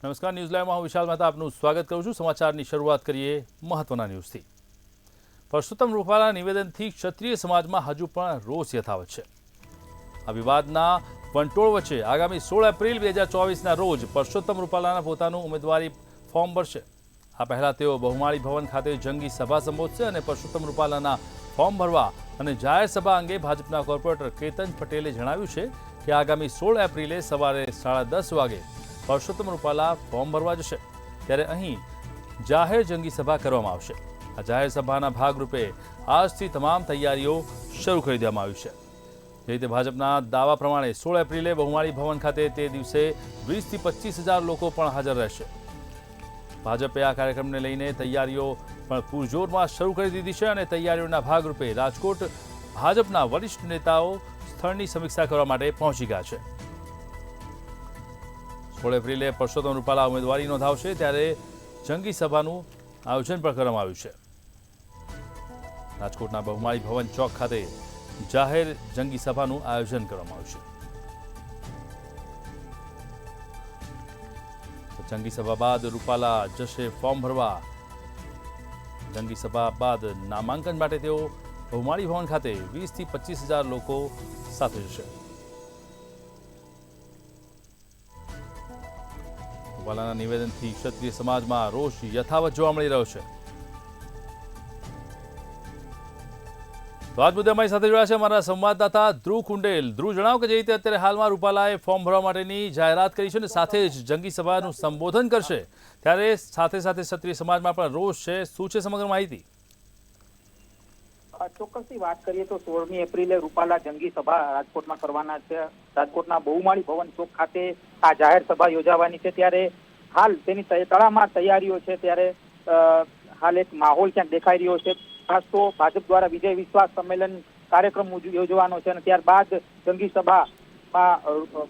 નમસ્કાર, ન્યૂઝ લાઈવમાં હું વિશાલ મહેતા આપનું સ્વાગત કરું છું। સમાચારની શરૂઆત કરીએ મહત્વના ન્યૂઝથી। પરસોત્તમ રૂપાલા નિવેદનથી ક્ષત્રિય સમાજમાં હજુ પણ રોષ યથાવત છે। આ વિવાદના વંટોળ વચ્ચે આગામી 16 એપ્રિલ 2024ના રોજ પરસોત્તમ રૂપાલાના પોતાનું ઉમેદવારી ફોર્મ ભરશે। આ પહેલા તેઓ બહુમાળી ભવન ખાતે જંગી સભા સંબોધશે અને પરસોત્તમ રૂપાલાના ફોર્મ ભરવા અને જાહેર સભા અંગે ભાજપના કોર્પોરેટર કેતન પટેલે જણાવ્યું છે કે આગામી 16 એપ્રિલે સવારે 10:30 વાગે પરસોત્તમ રૂપાલા ફોર્મ ભરવા જશે, ત્યારે અહીં જાહેર જંગી સભા કરવામાં આવશે। આ જાહેર સભાના ભાગરૂપે આજથી તમામ તૈયારીઓ શરૂ કરી દેવામાં આવી છે। જે રીતે ભાજપના દાવા પ્રમાણે 16 એપ્રિલે બહુમાળી ભવન ખાતે તે દિવસે 20 થી 25,000 લોકો પણ હાજર રહેશે। ભાજપે આ કાર્યક્રમને લઈને તૈયારીઓ પણ પૂરજોરમાં શરૂ કરી દીધી છે અને તૈયારીઓના ભાગરૂપે રાજકોટ ભાજપના વરિષ્ઠ નેતાઓ સ્થળની સમીક્ષા કરવા માટે પહોંચી ગયા છે। 16 એપ્રિલે પરસોત્તમ રૂપાલા ઉમેદવારી નોંધાવશે, ત્યારે જંગી સભાનું આયોજન પણ કરવામાં આવ્યું છે। રાજકોટના બહુમાળી ભવન ચોક ખાતે જાહેર જંગી સભાનું આયોજન કરવામાં આવ્યું છે। જંગી સભા બાદ રૂપાલા જશે ફોર્મ ભરવા। જંગી સભા બાદ નામાંકન માટે તેઓ બહુમાળી ભવન ખાતે 20 થી 25,000 લોકો સાથે જશે। રૂપાલાના નિવેદનથી ક્ષત્રિય સમાજમાં રોષ યથાવત જોવા મળી રહ્યો છે। તો આજ મુદ્દે અમારી સાથે જોડાયા છે અમારા સંવાદદાતા ધ્રુવ કુંડેલ। ધ્રુવ, જણાવો કે જે રીતે અત્યારે હાલમાં રૂપાલાએ ફોર્મ ભરવા માટેની જાહેરાત કરી છે અને સાથે જ જંગી સભાનું સંબોધન કરશે, ત્યારે સાથે સાથે ક્ષત્રિય સમાજમાં પણ રોષ છે, શું છે સમગ્ર માહિતી? ચોક્કસથી વાત કરીએ તો 16મી એપ્રિલે રૂપાલા જંગી સભા રાજકોટમાં કરવાના છે। રાજકોટના બહુમાળી ભવન ચોક ખાતે આ જાહેર સભા યોજાવાની છે, ત્યારે હાલ તેની તડામાર તૈયારીઓ છે। ત્યારે હાલ એક માહોલ ક્યાંક દેખાઈ રહ્યો છે। ખાસ તો ભાજપ દ્વારા વિજય વિશ્વાસ સંમેલન કાર્યક્રમ યોજવાનો છે અને ત્યારબાદ જંગી સભામાં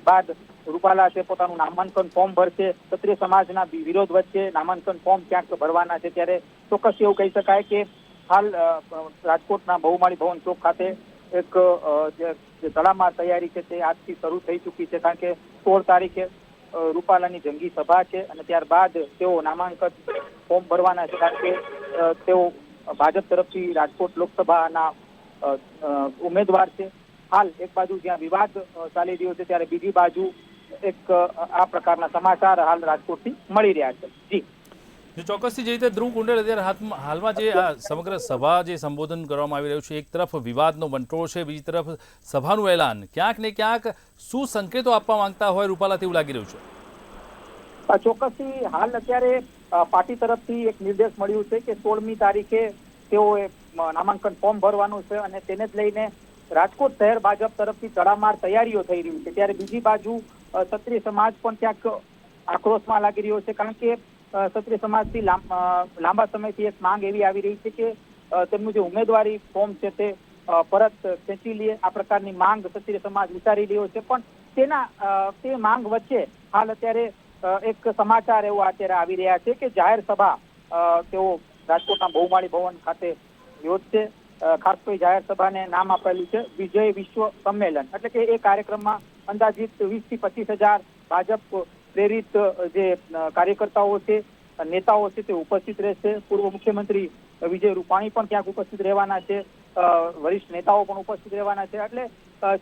બાદ રૂપાલા છે પોતાનું નામાંકન ફોર્મ ભરશે। ક્ષત્રિય સમાજના વિરોધ વચ્ચે નામાંકન ફોર્મ ક્યાંક ભરવાના છે, ત્યારે ચોક્કસ એવું કહી શકાય કે હાલ રાજકોટના બહુમાળી ભવન ચોક ખાતે એક જે તડામાર તૈયારી છે તે આજથી શરૂ થઈ ચૂકી છે, કારણ કે 16 તારીખે રૂપાલાની જંગી સભા છે અને ત્યારબાદ તેઓ નામાંકન ફોર્મ ભરવાના છે, કારણ કે તેઓ ભાજપ તરફથી રાજકોટ લોકસભાના ઉમેદવાર છે। હાલ એક બાજુ જ્યાં વિવાદ ચાલી રહ્યો છે, ત્યારે બીજી બાજુ એક આ પ્રકારના સમાચાર હાલ રાજકોટથી મળી રહ્યા છે। જી ચોક્કસથી જે રીતે ધ્રુવ કુંડેલ, અત્યારે હાલમાં જે આ સમગ્ર સભા જે સંબોધન કરવામાં આવી રહ્યું છે, એક તરફ વિવાદનો વંટોળ છે, બીજી તરફ સભાનું એલાન, ક્યાંક ને ક્યાંક શું સંકેતો આપવા માંગતા હોય રૂપાલા તેવું લાગી રહ્યું છે? ચોક્કસથી હાલ અત્યારે પાર્ટી તરફથી એક નિર્દેશ મળ્યું છે કે 16મી તારીખે તેઓએ નામાંકન ફોર્મ ભરવાનું છે અને તેને જ લઈને રાજકોટ શહેર ભાજપ તરફથી તડામાર તૈયારીઓ થઈ રહી છે। ત્યારે બીજી બાજુ ક્ષત્રિય સમાજ પણ ક્યાંક આક્રોશમાં લાગી રહ્યો છે, કારણ કે ક્ષત્રિય સમાજથી લાંબા સમયથી એક માંગ એવી આવી રહી છે કે તેમનું જે ઉમેદવારી ફોર્મ છે તે પરત ખેંચી લે, આ પ્રકારની માંગ ક્ષત્રિય સમાજ વિચારી રહ્યો છે। પણ તે માંગ વચ્ચે હાલ અત્યારે એક સમાચાર એવો અત્યારે આવી રહ્યા છે કે જાહેર સભા તેઓ રાજકોટના બહુમાળી ભવન ખાતે યોજશે। ખાસ કરી જાહેર સભાને નામ આપેલું છે વિજય વિશ્વ સંમેલન, એટલે કે એ કાર્યક્રમમાં અંદાજિત 20 થી 25,000 ભાજપ પ્રેરિત જે કાર્યકર્તાઓ છે, નેતાઓ છે તે ઉપસ્થિત રહેશે। પૂર્વ મુખ્યમંત્રી વિજય રૂપાણી પણ ક્યાંક ઉપસ્થિત રહેવાના છે, વરિષ્ઠ નેતાઓ પણ ઉપસ્થિત રહેવાના છે। એટલે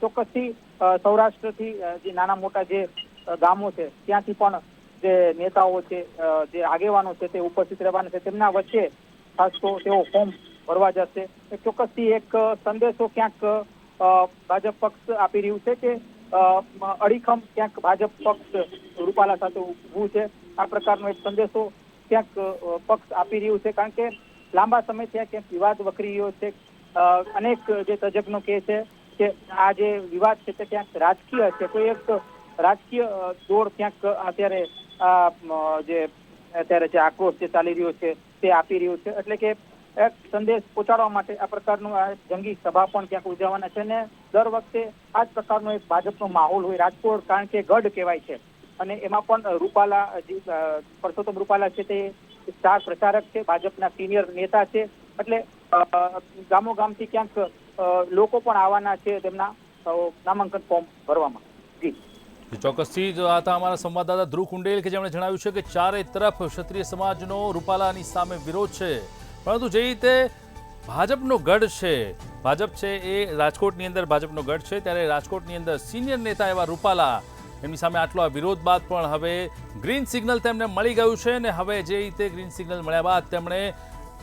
ચોક્કસથી સૌરાષ્ટ્રથી જે નાના મોટા જે ગામો છે ત્યાંથી પણ જે નેતાઓ છે, જે આગેવાનો છે તે ઉપસ્થિત રહેવાના છે। તેમના વચ્ચે ખાસ તો તેઓ ફોર્મ ભરવા જશે। ચોક્કસથી એક સંદેશો ક્યાંક ભાજપ પક્ષ આપી રહ્યું છે કે અડીખમ ક્યાંક ભાજપ પક્ષ રૂપાલા સાથે ઊભું છે, આ પ્રકારનો એક સંદેશો ક્યાંક પક્ષ આપી રહ્યું છે, કારણ કે લાંબા સમયથી ક્યાંક વિવાદ વકરી રહ્યો છે। અનેક જે તજજ્ઞો કહે છે કે આ જે વિવાદ છે તે ક્યાંક રાજકીય છે, કોઈ એક રાજકીય દોર ક્યાંક અત્યારે જે આક્રોશ જે ચાલી રહ્યો છે તે આપી રહ્યું છે। એટલે કે એક સંદેશ પહોંચાડવા માટે આ પ્રકારનું આ જંગી સભા પણ ક્યાંક ઉજવવાના છે અને દર વખતે આ જ પ્રકારનો એક ભાજપનો માહોલ હોય। રાજકોટ કારણ કે ગઢ કહેવાય છે અને એમાં પણ રૂપાલા પરસોત્તમ રૂપાલા છે તે સ્ટાર પ્રચારક છે, ભાજપના સિનિયર નેતા છે, એટલે ગામો ગામથી ક્યાંક લોકો પણ આવવાના છે તેમના નામાંકન ફોર્મ ભરવામાં। જી ચોક્કસથી જ આ હતા અમારા સંવાદદાતા ધ્રુવ કુંડેલ કે જેમણે જણાવ્યું છે કે ચારે તરફ ક્ષત્રિય સમાજનો રૂપાલાની સામે વિરોધ છે, પરંતુ જે રીતે ભાજપનો ગઢ છે, ભાજપ છે એ રાજકોટની અંદર ભાજપનો ગઢ છે, ત્યારે રાજકોટની અંદર સિનિયર નેતા એવા રૂપાલા એમની સામે આટલો આ વિરોધ બાદ પણ હવે ગ્રીન સિગ્નલ તેમને મળી ગયું છે અને હવે જે રીતે ગ્રીન સિગ્નલ મળ્યા બાદ તેમણે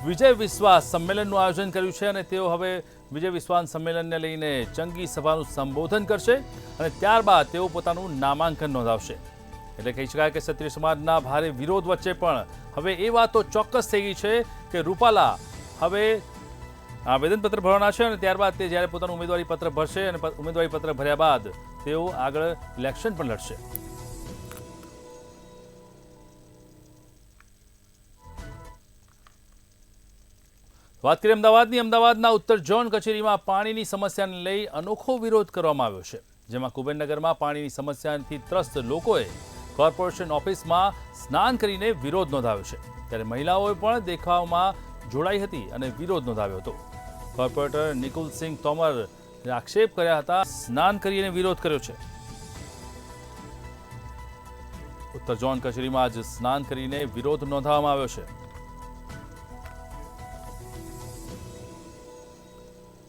વિજય વિશ્વાસ સંમેલનનું આયોજન કર્યું છે અને તેઓ હવે વિજય વિશ્વાસ સંમેલનને લઈને જંગી સભાનું સંબોધન કરશે અને ત્યારબાદ તેઓ પોતાનું નામાંકન નોંધાવશે। એટલે કહી શકાય કે ક્ષત્રિય સમાજના ભારે વિરોધ વચ્ચે પણ હવે એ વાત તો ચોક્કસ થઈ ગઈ છે કે રૂપાલા હવે આવેદનપત્ર ભરવાના છે અને ત્યારબાદ તે જ્યારે પોતાનું ઉમેદવારી પત્ર ભરશે અને ઉમેદવારી પત્ર ભર્યા બાદ તેઓ આગળ ઇલેક્શન પણ લડશે। વાત કરીએ અમદાવાદની। અમદાવાદના ઉત્તર ઝોન કચેરીમાં પાણીની સમસ્યાને લઈ અનોખો વિરોધ કરવામાં આવ્યો છે, જેમાં કુબેરનગરમાં પાણીની સમસ્યાથી ત્રસ્ત લોકોએ કોર્પોરેશન ઓફિસમાં સ્નાન કરીને વિરોધ નોંધાવ્યો છે, ત્યારે મહિલાઓએ પણ દેખાવમાં જોડાઈ હતી અને વિરોધ નોંધાવ્યો હતો। કોર્પોરેટર નિકુલસિંહ તોમર આક્ષેપ કર્યા હતા, સ્નાન કરીને વિરોધ કર્યો છે। ઉત્તર ઝોન કચેરીમાં આજ સ્નાન કરીને વિરોધ નોંધાવવામાં આવ્યો છે।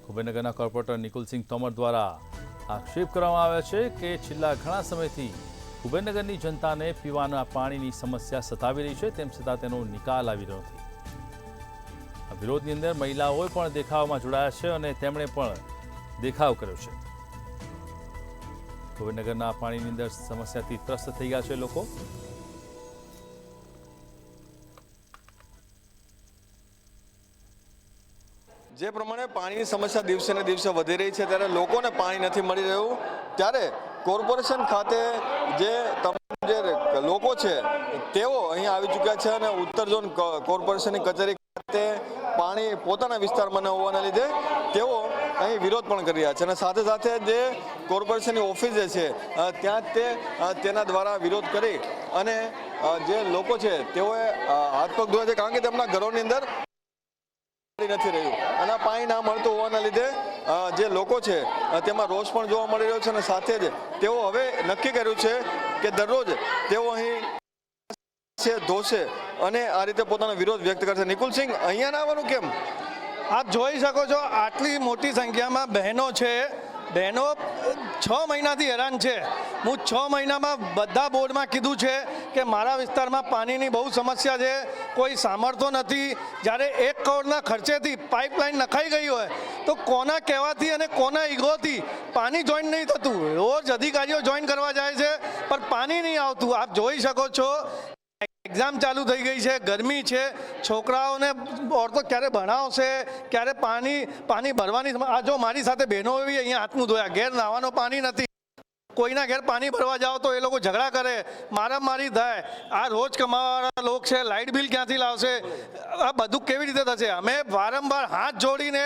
કુબેરનગરના કોર્પોરેટર નિકુલસિંહ તોમર દ્વારા આક્ષેપ કરવામાં આવ્યો છે કે છેલ્લા ઘણા સમયથી કુબેરનગરની જનતાને પીવાના પાણીની સમસ્યા સતાવી રહી છે, તેમ છતાં તેનો નિકાલ આવી રહ્યો નથી। આ વિરોધની અંદર મહિલાઓએ પણ દેખાવમાં જોડાયા છે અને તેમણે પણ દેખાવ કર્યો છે। કુબેરનગરના પાણીની અંદર સમસ્યાથી ત્રસ્ત થઈ ગયા છે લોકો। જે પ્રમાણે પાણીની સમસ્યા દિવસે ને દિવસે વધી રહી છે, ત્યારે લોકોને પાણી નથી મળી રહ્યું, ત્યારે કોર્પોરેશન ખાતે જે તમામ જે લોકો છે તેઓ અહીંયા આવી ચૂક્યા છે અને ઉત્તર ઝોન કોર્પોરેશનની કચેરી ખાતે પાણી પોતાના વિસ્તારમાં ન હોવાના લીધે તેઓ અહીં વિરોધ પણ કરી રહ્યા છે અને સાથે સાથે જે કોર્પોરેશનની ઓફિસ જે છે ત્યાં તેના દ્વારા વિરોધ કરી અને જે લોકો છે તેઓએ હાથ પગ ધોયા છે, કારણ કે તેમના ઘરોની અંદર નથી રહ્યું અને પાણી ના મળતું હોવાના લીધે જે લોકો છે તેમાં રોષ પણ જોવા મળી રહ્યો છે અને સાથે જ તેઓ હવે નક્કી કર્યું છે કે દરરોજ તેઓ અહીં ધોશે અને આ રીતે પોતાનો વિરોધ વ્યક્ત કરશે। નિકુલસિંહ, અહીંયા ના આવવાનું કેમ? આપ જોઈ શકો છો આટલી મોટી સંખ્યામાં બહેનો છે, બહેનો 6 મહિનાથી હેરાન છે। હું 6 મહિનામાં બધા બોર્ડમાં કીધું છે કે મારા વિસ્તારમાં પાણીની બહુ સમસ્યા છે, કોઈ સાંભળતો નથી। જ્યારે 1 કરોડના ખર્ચેથી પાઇપલાઇન નખાઈ ગઈ હોય તો કોના કહેવાથી અને કોના ઈગોથી પાણી જોઈન નહીં થતું। રોજ અધિકારીઓ જોઈન કરવા જાય છે પણ પાણી નહીં આવતું। આપ જોઈ શકો છો એક્ઝામ ચાલુ થઈ ગઈ છે, ગરમી છે, છોકરાઓને ઓરતો ક્યારે ભણાવશે, ક્યારે પાણી ભરવાની। આ જો મારી સાથે બહેનો એવી અહીંયા હાથનું ધોયા, ઘેર નાવાનું પાણી નથી, કોઈના ઘેર પાણી ભરવા જાઓ તો એ લોકો ઝઘડા કરે, મારામારી થાય। આ રોજ કમાવાવાળા લોકો છે, લાઇટ બિલ ક્યાંથી લાવશે? આ બધું કેવી રીતે થશે? અમે વારંવાર હાથ જોડીને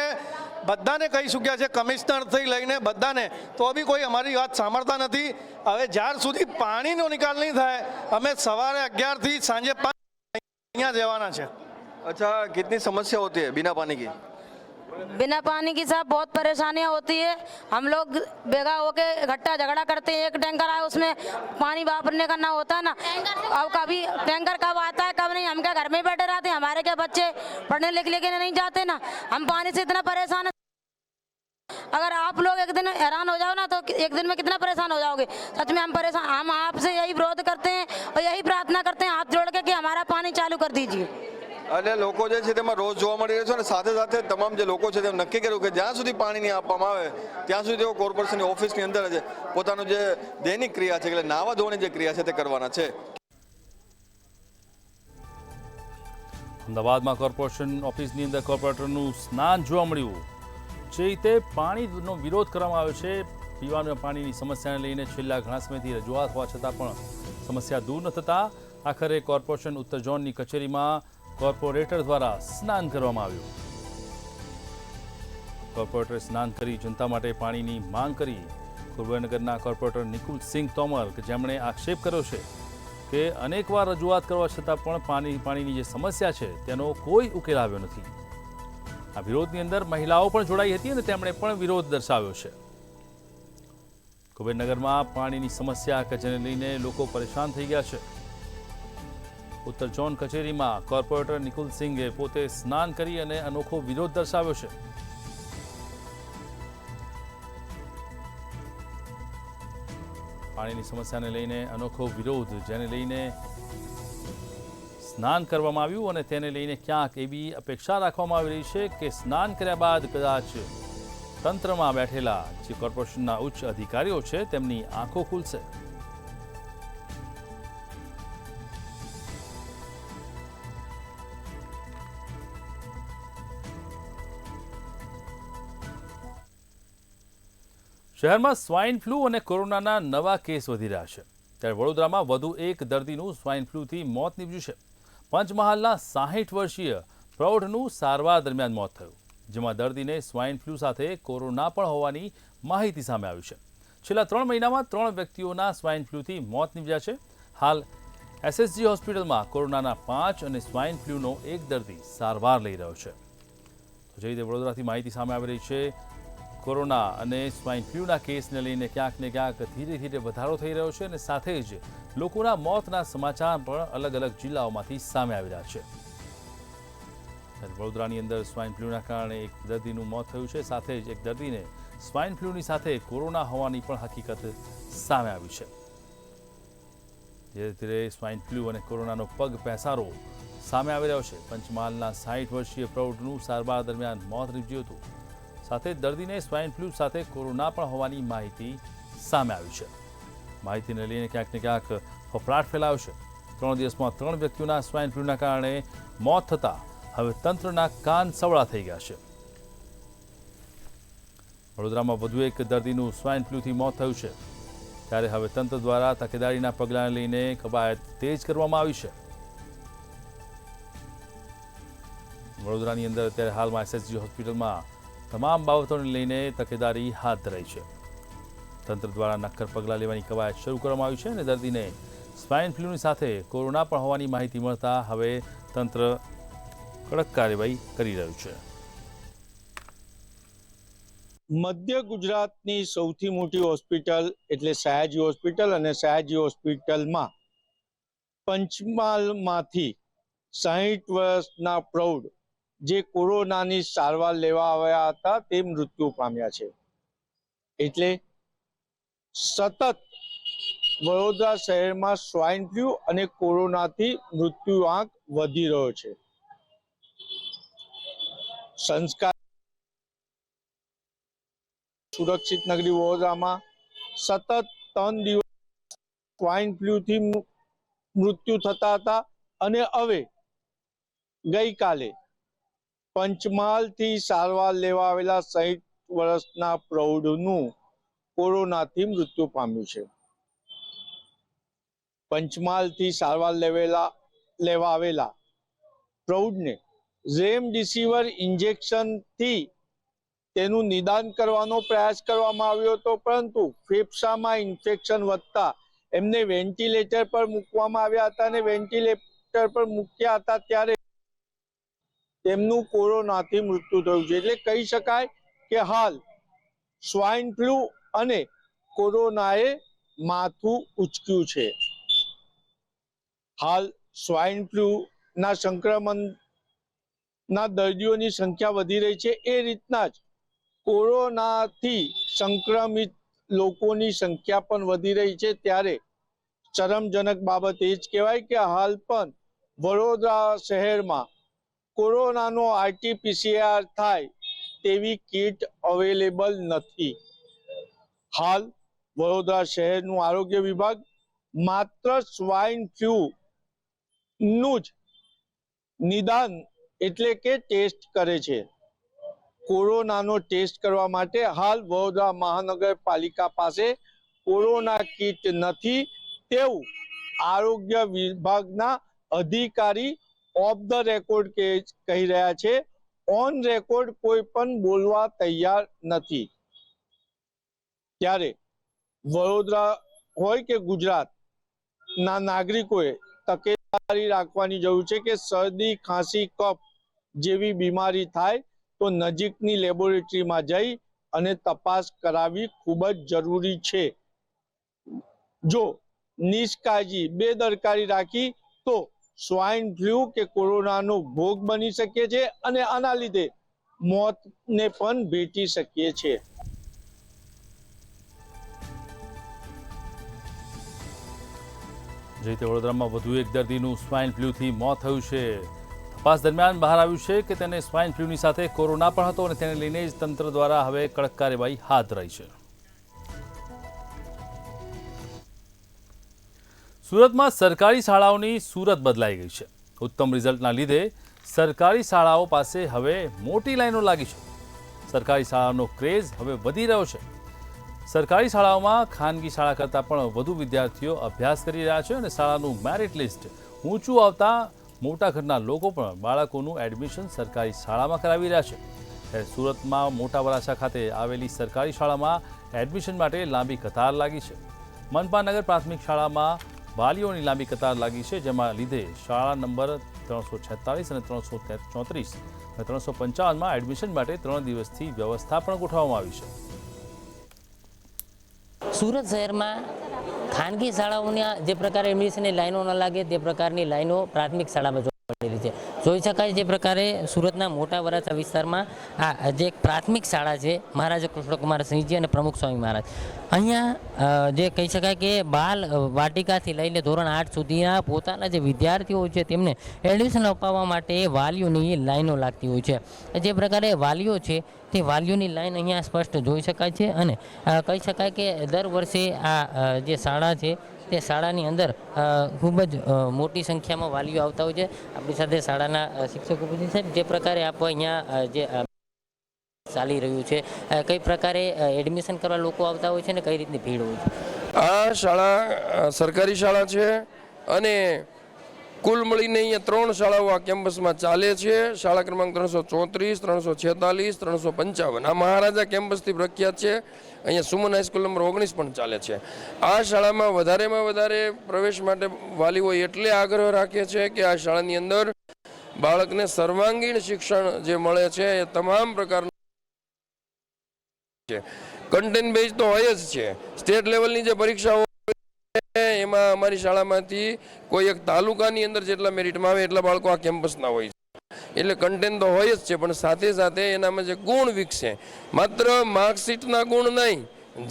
બધાને કહી ચૂક્યા છે, કમિશનરથી લઈને બધાને, તો બી કોઈ અમારી વાત સાંભળતા નથી। હવે જ્યાર સુધી પાણીનો નિકાલ નહીં થાય અમે સવારે 11 થી સાંજે 5 અહીંયા જવાના છે। अच्छा, कितनी समस्या होती है बिना पानी की? बिना पानी की साहब बहुत परेशानियां होती है। हम लोग बेगा होके इकट्ठा झगड़ा करते हैं, एक टैंकर आए उसमें पानी वापरने का ना होता ना, अब कभी टैंकर कब आता है कब नहीं। हम क्या घर में बैठे रहते हैं, हमारे क्या बच्चे पढ़ने लिखने के नहीं जाते ना, हम पानी से इतना परेशान है। अगर आप लोग एक दिन हैरान हो जाओ ना तो एक दिन में कितना परेशान हो जाओगे। सच में हम परेशान, हम आपसे यही विरोध करते हैं और यही प्रार्थना करते हैं हाथ जोड़ के कि हमारा पानी चालू कर दीजिए। એટલે લોકો જે છે તેમાં રોજ જોવા મળી રહ્યો છે અને સાથે સાથે તમામ જે લોકો છે તેમ નક્કી કર્યું કે જ્યાં સુધી પાણી નહીં આપવામાં આવે ત્યાં સુધી તેઓ કોર્પોરેશનની ઓફિસની અંદર જ પોતાનું જે દૈનિક ક્રિયા છે એટલે નાવા ધોવાની જે ક્રિયા છે તે કરવાના છે। અમદાવાદમાં કોર્પોરેશન ઓફિસની અંદર કોર્પોરેટરનું સ્નાન જોવા મળ્યું। જે રીતે પાણીનો વિરોધ કરવામાં આવ્યો છે, પીવાના પાણીની સમસ્યાને લઈને છેલ્લા ઘણા સમયથી રજૂઆત હોવા છતાં પણ સમસ્યા દૂર ન થતાં આખરે કોર્પોરેશન ઉત્તર ઝોનની કચેરીમાં કોર્પોરેટર દ્વારા સ્નાન કરવામાં આવ્યું। કોર્પોરેટરે સ્નાન કરી જનતા માટે પાણીની માંગ કરી। કુબેરનગરના કોર્પોરેટર નિકુલસિંહ તોમર કે જેમણે આક્ષેપ કર્યો છે કે અનેકવાર રજૂઆત કરવા છતાં પણ પાણીની જે સમસ્યા છે તેનો કોઈ ઉકેલ આવ્યો નથી। આ વિરોધની અંદર મહિલાઓ પણ જોડાઈ હતી અને તેમણે પણ વિરોધ દર્શાવ્યો છે। કુબેરનગરમાં પાણીની સમસ્યા કે જેને લઈને લોકો પરેશાન થઈ ગયા છે. ઉત્તર ઝોન કચેરીમાં કોર્પોરેટર નિકુલ સિંઘે પોતે સ્નાન કરી અને અનોખો વિરોધ દર્શાવ્યો છે. પાણીની સમસ્યાને લઈને અનોખો વિરોધ જેને લઈને સ્નાન કરવામાં આવ્યું અને તેને લઈને ક્યાંક એવી અપેક્ષા રાખવામાં આવી રહી છે કે સ્નાન કર્યા બાદ કદાચ તંત્રમાં બેઠેલા જે કોર્પોરેશનના ઉચ્ચ અધિકારીઓ છે તેમની આંખો ખુલશે. શહેરમાં સ્વાઇન ફ્લૂ અને કોરોનાના નવા કેસ વધી રહ્યા છે. ત્યારે વડોદરામાં વધુ એક દર્દીનું સ્વાઇન ફ્લૂથી મોત નીપજ્યું છે. પંચમહાલના 60 વર્ષીય પ્રૌઢનું સારવાર દરમિયાન મોત થયું, જેમાં દર્દીને સ્વાઇન ફ્લૂ સાથે કોરોના પણ હોવાની માહિતી સામે આવી છે. છેલ્લા 3 મહિનામાં 3 વ્યક્તિઓના સ્વાઇન ફ્લૂથી મોત નીપજ્યા છે. હાલ એસએસજી હોસ્પિટલમાં કોરોનાના 5 અને સ્વાઇન ફ્લૂનો એક દર્દી સારવાર લઈ રહ્યો છે. તો જે રીતે વડોદરાથી માહિતી સામે આવી રહી છે, કોરોના અને સ્વાઇન ફ્લૂના કેસને લઈને ક્યાંક ને ક્યાંક ધીરે ધીરે વધારો થઈ રહ્યો છે અને સાથે જ લોકોના મોતના સમાચાર પણ અલગ અલગ જિલ્લાઓમાંથી સામે આવી રહ્યા છે. વડોદરાની અંદર સ્વાઇન ફ્લૂના કારણે એક દર્દીનું મોત થયું છે, સાથે જ એક દર્દીને સ્વાઇન ફ્લૂની સાથે કોરોના હોવાની પણ હકીકત સામે આવી છે. ધીરે ધીરે સ્વાઇન ફ્લૂ અને કોરોનાનો પગ પેસારો સામે આવી રહ્યો છે. પંચમહાલના 60 વર્ષીય પ્રૌઢનું સારવાર દરમિયાન મોત નીપજ્યું હતું. સાથે દર્દીને સ્વાઇન ફ્લૂ સાથે કોરોના પણ હોવાની માહિતી સામે આવી છે. માહિતીને લઈને ક્યાંક ને ક્યાંક ફફડાટ ફેલાયો છે. 3 દિવસમાં 3 વ્યક્તિઓના સ્વાઇન ફ્લૂના કારણે મોત થતાં હવે તંત્રના કાન સવળા થઈ ગયા છે. વડોદરામાં વધુ એક દર્દીનું સ્વાઇન ફ્લૂથી મોત થયું છે. ત્યારે હવે તંત્ર દ્વારા તકેદારીના પગલાંને લઈને કવાયત તેજ કરવામાં આવી છે. વડોદરાની અંદર અત્યારે હાલમાં એસએસજી હોસ્પિટલમાં તમામ બાબતોને લઈને તકેદારી હાથ ધરાઈ છે. તંત્ર દ્વારા નક્કર પગલાં લેવાની કવાયત શરૂ કરવામાં આવી છે અને દર્દીને સ્વાઇન ફ્લૂની સાથે કોરોના પણ હોવાની માહિતી મળતા હવે તંત્ર કડક કાર્યવાહી કરી રહ્યું છે. મધ્ય ગુજરાતની સૌથી મોટી હોસ્પિટલ એટલે સયાજી હોસ્પિટલ અને સયાજી હોસ્પિટલમાં પંચમહાલમાંથી 60 વર્ષના પ્રૌઢ જે કોરોનાની સારવાર લેવા આવ્યા હતા તે મૃત્યુ પામ્યા છે. એટલે સતત વડોદરા શહેરમાં સ્વાઇન ફ્લૂ અને કોરોનાથી મૃત્યુઆંક વધી રહ્યો છે. સંસ્કાર સુરક્ષિત નગરી વડોદરામાં સતત 3 દિવસ સ્વાઇન ફ્લૂથી મૃત્યુ થતા હતા અને હવે ગઈકાલે પંચમહાલથી સારવાર લેવા આવેલા 60 વર્ષના પ્રૌઢનું કોરોનાથી મૃત્યુ પામ્યું છે. પંચમહાલથી સારવાર લેવા આવેલા પ્રૌઢને રેમડેસિવિર ઇન્જેક્શનથી તેનું નિદાન કરવાનો પ્રયાસ કરવામાં આવ્યો હતો, પરંતુ ફેફસામાં ઇન્ફેક્શન વધતા એમને વેન્ટિલેટર પર મૂકવામાં આવ્યા હતા અને વેન્ટિલેટર પર મૂક્યા હતા ત્યારે તેમનું કોરોનાથી મૃત્યુ થયું છે. એટલે કહી શકાય કે હાલ સ્વાઇન ફ્લૂ અને કોરોનાએ માથું ઉચક્યું છે. હાલ સ્વાઇન ફ્લૂના સંક્રમણના દર્દીઓની સંખ્યા વધી રહી છે. એ રીતના જ કોરોનાથી સંક્રમિત લોકોની સંખ્યા પણ વધી રહી છે. ત્યારે શરમજનક બાબત એ જ કહેવાય કે હાલ પણ વડોદરા શહેરમાં કોરોનાનો RT-PCR થાય તેવી કીટ અવેલેબલ નથી. હાલ વડોદરા શહેરનું આરોગ્ય વિભાગ માત્ર સ્વાઇન ફ્લૂનું જ નિદાન એટલે કે ટેસ્ટ કરે છે. કોરોનાનો ટેસ્ટ કરવા માટે હાલ વડોદરા મહાનગરપાલિકા પાસે કોરોના કીટ નથી તેવું આરોગ્ય વિભાગના અધિકારી ઓફ ધ રેકોર્ડ કહી રહ્યા છે. ઓન રેકોર્ડ કોઈ પણ બોલવા તૈયાર નથી. ત્યારે વડોદરા હોય કે ગુજરાતના નાગરિકોએ તકેદારી રાખવાની જરૂર છે કે શરદી, ખાંસી, કફ જેવી બીમારી થાય તો નજીકની લેબોરેટરીમાં જઈ અને તપાસ કરાવવી ખૂબ જ જરૂરી છે. જો નિષ્કાળજી બેદરકારી રાખી તો સ્વાઇન ફ્લૂ કે કોરોનાનો ભોગ બની શકે છે અને આના લીધે મોતને પણ ભેટી શકીએ છીએ. જે રીતે વડોદરામાં વધુ એક દર્દીનું સ્વાઇન ફ્લૂથી મોત થયું છે. તપાસ દરમિયાન બહાર આવ્યું છે કે તેને સ્વાઇન ફ્લૂની સાથે કોરોના પણ હતો અને તેને લઈને જ તંત્ર દ્વારા હવે કડક કાર્યવાહી હાથ ધરાઈ છે. સુરતમાં સરકારી શાળાઓની સુરત બદલાઈ ગઈ છે. ઉત્તમ રિઝલ્ટના લીધે સરકારી શાળાઓ પાસે હવે મોટી લાઈનો લાગી છે. સરકારી શાળાનો ક્રેઝ હવે વધી રહ્યો છે. સરકારી શાળાઓમાં ખાનગી શાળા કરતાં પણ વધુ વિદ્યાર્થીઓ અભ્યાસ કરી રહ્યા છે અને શાળાનું મેરિટ લિસ્ટ ઊંચું આવતા મોટા ઘરના લોકો પણ બાળકોનું એડમિશન સરકારી શાળામાં કરાવી રહ્યા છે. ત્યારે સુરતમાં મોટા વરાછા ખાતે આવેલી સરકારી શાળામાં એડમિશન માટે લાંબી કતાર લાગી છે. મનપાનગર પ્રાથમિક શાળામાં વાલીઓની લાંબી કતાર લાગી છે, જેમાં લીધે શાળા નંબર 346 અને 334 અને 355માં એડમિશન માટે 3 દિવસથી વ્યવસ્થા પણ ગોઠવવામાં આવી છે. સુરત શહેરમાં ખાનગી શાળાઓના જે પ્રકારે એડમિશનની લાઈનો ન લાગે તે પ્રકારની લાઈનો પ્રાથમિક શાળામાં જોવા મળેલી છે. જોઈ શકાય જે પ્રકારે સુરતના મોટા વરાછા વિસ્તારમાં આ જે એક પ્રાથમિક શાળા છે મહારાજા કૃષ્ણકુમારસિંહજી અને પ્રમુખ સ્વામી મહારાજ, અહીંયા જે કહી શકાય કે બાલ વાટિકાથી લઈને ધોરણ 8 સુધીના પોતાના જે વિદ્યાર્થીઓ છે તેમને એડમિશન અપાવવા માટે વાલીઓની લાઈનો લાગતી હોય છે. જે પ્રકારે વાલીઓ છે તે વાલીઓની લાઈન અહીંયા સ્પષ્ટ જોઈ શકાય છે અને કહી શકાય કે દર વર્ષે આ જે શાળા છે તે શાળાની અંદર ખૂબ જ મોટી સંખ્યામાં વાલીઓ આવતા હોય છે. આપણી સાથે શાળાના શિક્ષકો પૂછે સાહેબ, જે પ્રકારે આપ અહીંયા જે ચાલી રહ્યું છે, કઈ પ્રકારે એડમિશન કરવા લોકો આવતા હોય છે અને કઈ રીતની ભીડ હોય છે? આ શાળા સરકારી શાળા છે અને કુલ મળીને અહીંયા 3 શાળાઓ આ કેમ્પસમાં ચાલે છે. શાળા ક્રમાંક 334, 346, 355 આ મહારાજા કેમ્પસથી પ્રખ્યાત છે. અહીંયા સુમન હાઈસ્કૂલ નંબર 19 પણ ચાલે છે. આ શાળામાં વધારેમાં વધારે પ્રવેશ માટે વાલીઓ એટલે આગ્રહ રાખે છે કે આ શાળાની અંદર બાળકને સર્વાંગીણ શિક્ષણ જે મળે છે એ તમામ પ્રકારનું છે. કન્ટેન્ટ બેઝ તો હોય જ છે. સ્ટેટ લેવલની જે પરીક્ષાઓ એમાં અમારી શાળામાંથી કોઈ એક તાલુકાની અંદર જેટલા મેરિટમાં આવે એટલા બાળકો આ કેમ્પસના હોય છે. એટલે કન્ટેન્ટ તો હોય જ છે, પણ સાથે સાથે એનામાં જે ગુણ વિકસે, માત્ર માર્કશીટના ગુણ નહીં,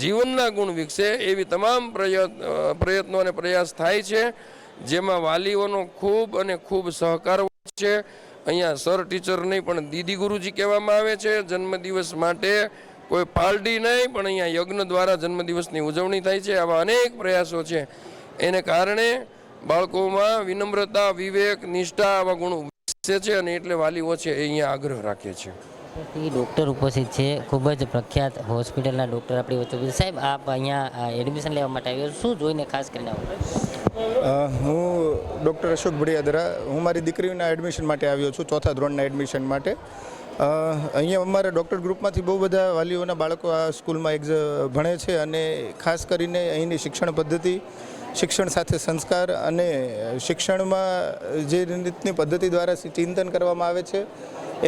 જીવનના ગુણ વિકસે એવી તમામ પ્રયત્નો અને પ્રયાસ થાય છે, જેમાં વાલીઓનો ખૂબ અને ખૂબ સહકાર છે. અહીંયા સર ટીચર નહીં પણ દીદી ગુરુજી કહેવામાં આવે છે. જન્મદિવસ માટે કોઈ પાર્ટી નહીં પણ અહીંયા યજ્ઞ દ્વારા જન્મદિવસની ઉજવણી થાય છે. આવા અનેક પ્રયાસો છે. એને કારણે બાળકોમાં વિનમ્રતા, વિવેક, નિષ્ઠા આવા ગુણો વિકસે છે અને એટલે વાલીઓ છે એ અહીંયા આગ્રહ રાખે છે. ડૉક્ટર ઉપસ્થિત છે, ખૂબ જ પ્રખ્યાત હોસ્પિટલના ડૉક્ટર આપણી વચ્ચે. સાહેબ, આપ અહીંયા એડમિશન લેવા માટે આવ્યો, શું જોઈને ખાસ કરીને આવ્યો? હું ડૉક્ટર અશોક ભડિયાદરા, હું મારી દીકરીના એડમિશન માટે આવ્યો છું, 4થા ધોરણના એડમિશન માટે. અહીંયા અમારા ડૉક્ટર ગ્રુપમાંથી બહુ બધા વાલીઓના બાળકો આ સ્કૂલમાં ભણે છે અને ખાસ કરીને અહીંની શિક્ષણ પદ્ધતિ, શિક્ષણ સાથે સંસ્કાર અને શિક્ષણમાં જે રીતની પદ્ધતિ દ્વારા ચિંતન કરવામાં આવે છે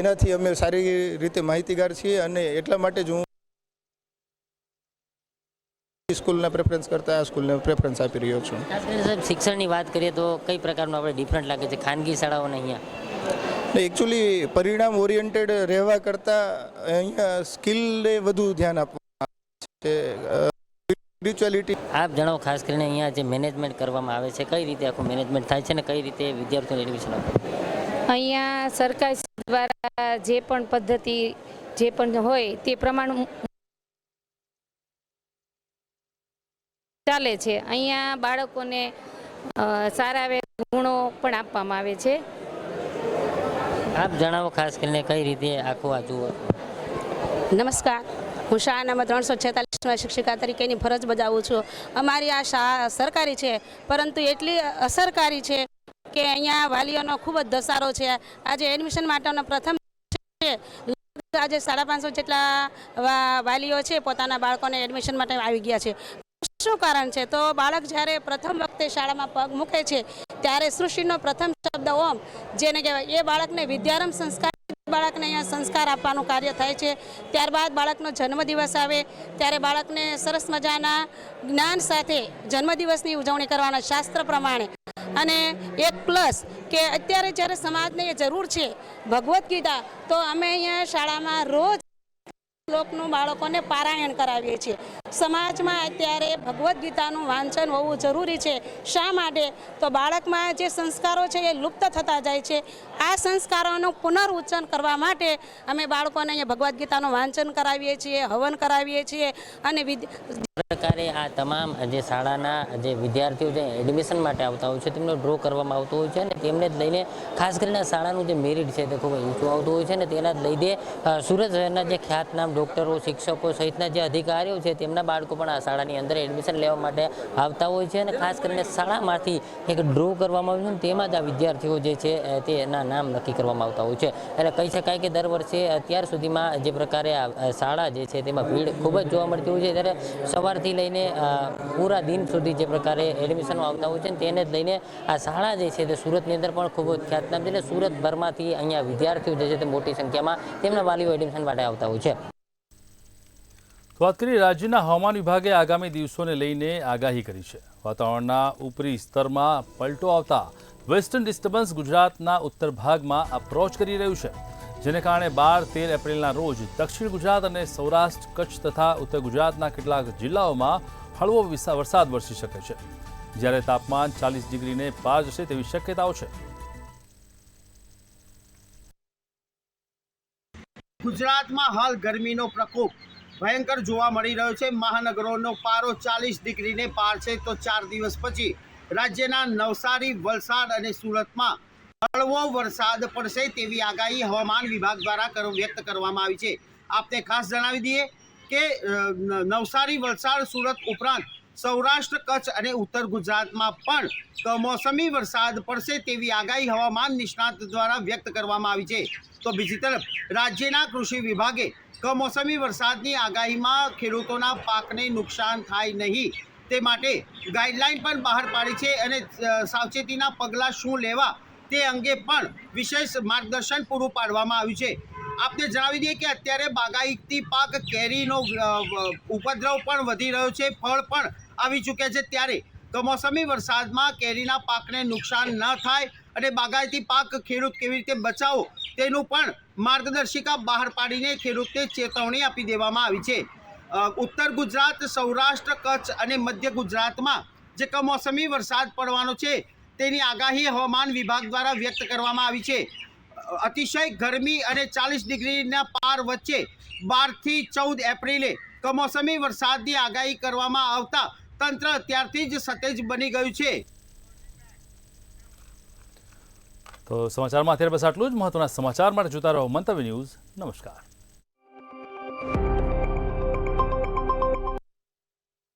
એનાથી અમે સારી રીતે માહિતીગાર છીએ અને એટલા માટે જ હું સ્કૂલના પ્રેફરન્સ કરતાં આ સ્કૂલને પ્રેફરન્સ આપી રહ્યો છું. ખાસ કરીને સાહેબ શિક્ષણની વાત કરીએ તો કઈ પ્રકારનું આપણે ડિફરન્ટ લાગે છે ખાનગી શાળાઓને અહીંયા? એકચ્યુઅલી પરિણામ ઓરિએન્ટેડ રહેવા કરતાં અહીંયા સ્કિલને વધુ ધ્યાન આપવામાં આવે છે. સ્પિરિચ્યુઆલિટી આપ જણાવો, ખાસ કરીને અહીંયા જે મેનેજમેન્ટ કરવામાં આવે છે, કઈ રીતે આખું મેનેજમેન્ટ થાય છે અને કઈ રીતે વિદ્યાર્થીઓને એડમિશન આપે? અહીંયા સરકાર દ્વારા જે પણ પદ્ધતિ જે પણ હોય તે પ્રમાણે ચાલે છે. અહીંયા બાળકોને સારા ગુણો પણ આપવામાં આવે છે. આપ જણાવો ખાસ કરીને કઈ રીતે આખું આ જુઓ? નમસ્કાર, હું શાળા નંબર 346માં શિક્ષિકા તરીકેની ફરજ બજાવું છું. અમારી આ શાળા સરકારી છે, પરંતુ એટલી અસરકારી છે કે અહીંયા વાલીઓનો ખૂબ જ ધસારો છે. આજે એડમિશન માટેનો પ્રથમ છે, આજે 550 જેટલા વાલીઓ છે પોતાના બાળકોને એડમિશન માટે આવી ગયા છે. શું કારણ છે? તો બાળક જ્યારે પ્રથમ વખતે શાળામાં પગ મૂકે છે ત્યારે સૃષ્ટિનો પ્રથમ શબ્દ ઓમ જેને કહેવાય, એ બાળકને વિદ્યારંભ સંસ્કાર બાળકને અહીંયા સંસ્કાર આપવાનું કાર્ય થાય છે. ત્યારબાદ બાળકનો જન્મદિવસ આવે ત્યારે બાળકને સરસ મજાના જ્ઞાન સાથે જન્મદિવસની ઉજવણી કરવાના શાસ્ત્ર પ્રમાણે. અને એક પ્લસ કે અત્યારે જ્યારે સમાજને એ જરૂર છે ભગવદ્ ગીતા, તો અમે અહીંયા શાળામાં રોજ શ્લોકનું બાળકોને પારાયણ કરાવીએ છીએ. સમાજમાં અત્યારે ભગવદ્ ગીતાનું વાંચન હોવું જરૂરી છે. શા માટે? તો બાળકમાં જે સંસ્કારો છે એ લુપ્ત થતા જાય છે. આ સંસ્કારોનું પુનરુચ્ચાર કરવા માટે અમે બાળકોને અહીંયા ભગવદ્ ગીતાનું વાંચન કરાવીએ છીએ, હવન કરાવીએ છીએ. અને પ્રકારે આ તમામ જે શાળાના જે વિદ્યાર્થીઓ જે એડમિશન માટે આવતા હોય છે તેમનો ડ્રો કરવામાં આવતો હોય છે અને તેમને જ લઈને ખાસ કરીને શાળાનું જે મેરિટ છે તે ખૂબ ઊંચું આવતું હોય છે અને તેના જ લઈને સુરત શહેરના જે ખ્યાતનામ ડૉક્ટરો, શિક્ષકો સહિતના જે અધિકારીઓ છે તેમના બાળકો પણ આ શાળાની અંદર એડમિશન લેવા માટે આવતા હોય છે અને ખાસ કરીને શાળામાંથી એક ડ્રો કરવામાં આવ્યું છે. તેમાં જ આ વિદ્યાર્થીઓ જે છે તેના નામ નક્કી કરવામાં આવતા હોય છે. એટલે કહી શકાય કે દર વર્ષે અત્યાર સુધીમાં જે પ્રકારે આ શાળા જે છે તેમાં ભીડ ખૂબ જ જોવા મળતી હોય છે. ત્યારે સવારથી લઈને પૂરા દિન સુધી જે પ્રકારે એડમિશનો આવતા હોય છે તેને જ લઈને આ શાળા જે છે તે સુરતની અંદર પણ ખૂબ જ ખ્યાતનામ છે. એટલે સુરતભરમાંથી અહીંયા વિદ્યાર્થીઓ જે છે તે મોટી સંખ્યામાં તેમના વાલીઓ એડમિશન માટે આવતા હોય છે. વાત કરીએ રાજ્યના હવામાન વિભાગે આગામી દિવસોને લઈને આગાહી કરી છે. વાતાવરણના ઉપરી સ્તરમાં પલટો આવતા વેસ્ટર્ન ડિસ્ટર્બન્સ ગુજરાતના ઉત્તર ભાગમાં અપ્રોચ કરી રહ્યું છે, જેને કારણે 12-13 એપ્રિલના રોજ દક્ષિણ ગુજરાત અને સૌરાષ્ટ્ર, કચ્છ તથા ઉત્તર ગુજરાતના કેટલાક જિલ્લાઓમાં હળવો વરસાદ વરસી શકે છે, જ્યારે તાપમાન 40 ડિગ્રીને પાર જશે તેવી શક્યતાઓ છે. ગુજરાતમાં હાલ ગરમીનો પ્રકોપ ભયંકર જોવા મળી રહ્યો છે. મહાનગરોનો પારો 40 ડિગ્રીને પાર છે, તો 4 દિવસ પછી રાજ્યના નવસારી, વલસાડ અને સુરતમાં હળવો વરસાદ પડશે તેવી આગાહી હવામાન વિભાગ દ્વારા વ્યક્ત કરવામાં આવી છે. આપને ખાસ જણાવી દઈએ કે નવસારી, વલસાડ, સુરત ઉપરાંત સૌરાષ્ટ્ર, કચ્છ અને ઉત્તર ગુજરાતમાં પણ કમોસમી વરસાદ પડશે તેવી આગાહી હવામાન નિષ્ણાત દ્વારા વ્યક્ત કરવામાં આવી છે. તો બીજી તરફ રાજ્યના કૃષિ વિભાગે કમોસમી વરસાદની આગાહીમાં ખેડૂતોના પાકને નુકસાન થાય નહીં તે માટે ગાઈડલાઈન પણ બહાર પાડી છે અને સાવચેતીના પગલાં શું લેવા તે અંગે પણ વિશેષ માર્ગદર્શન પૂરું પાડવામાં આવ્યું છે. આપને જણાવી દઈએ કે અત્યારે બાગાયતી પાક કેરીનો ઉપદ્રવ પણ વધી રહ્યો છે, ફળ પણ આવી ચૂક્યા છે, ત્યારે કમોસમી વરસાદમાં કેરીના પાકને નુકસાન ન થાય અને બાગાયતી પાક ખેડૂત કેવી રીતે બચાવો તેનું પણ માર્ગદર્શિકા બહાર પાડીને ખેડૂતને ચેતવણી આપી દેવામાં આવી છે. ઉત્તર ગુજરાત, સૌરાષ્ટ્ર, કચ્છ અને મધ્ય ગુજરાતમાં જે કમોસમી વરસાદ પડવાનો છે તેની આગાહી હવામાન વિભાગ દ્વારા વ્યક્ત કરવામાં આવી છે. અતિશય ગરમી અને 40 ડિગ્રીના પાર વચ્ચે 12 થી 14 એપ્રિલે કમોસમી વરસાદની આગાહી કરવામાં આવતા તંત્ર અત્યારથી જ સતેજ બની ગયું છે. તો સમાચારમાં અત્યારે બસ આટલું જ. મહત્વના સમાચાર માટે જોતા રહો મંતવ્ય ન્યૂઝ. નમસ્કાર.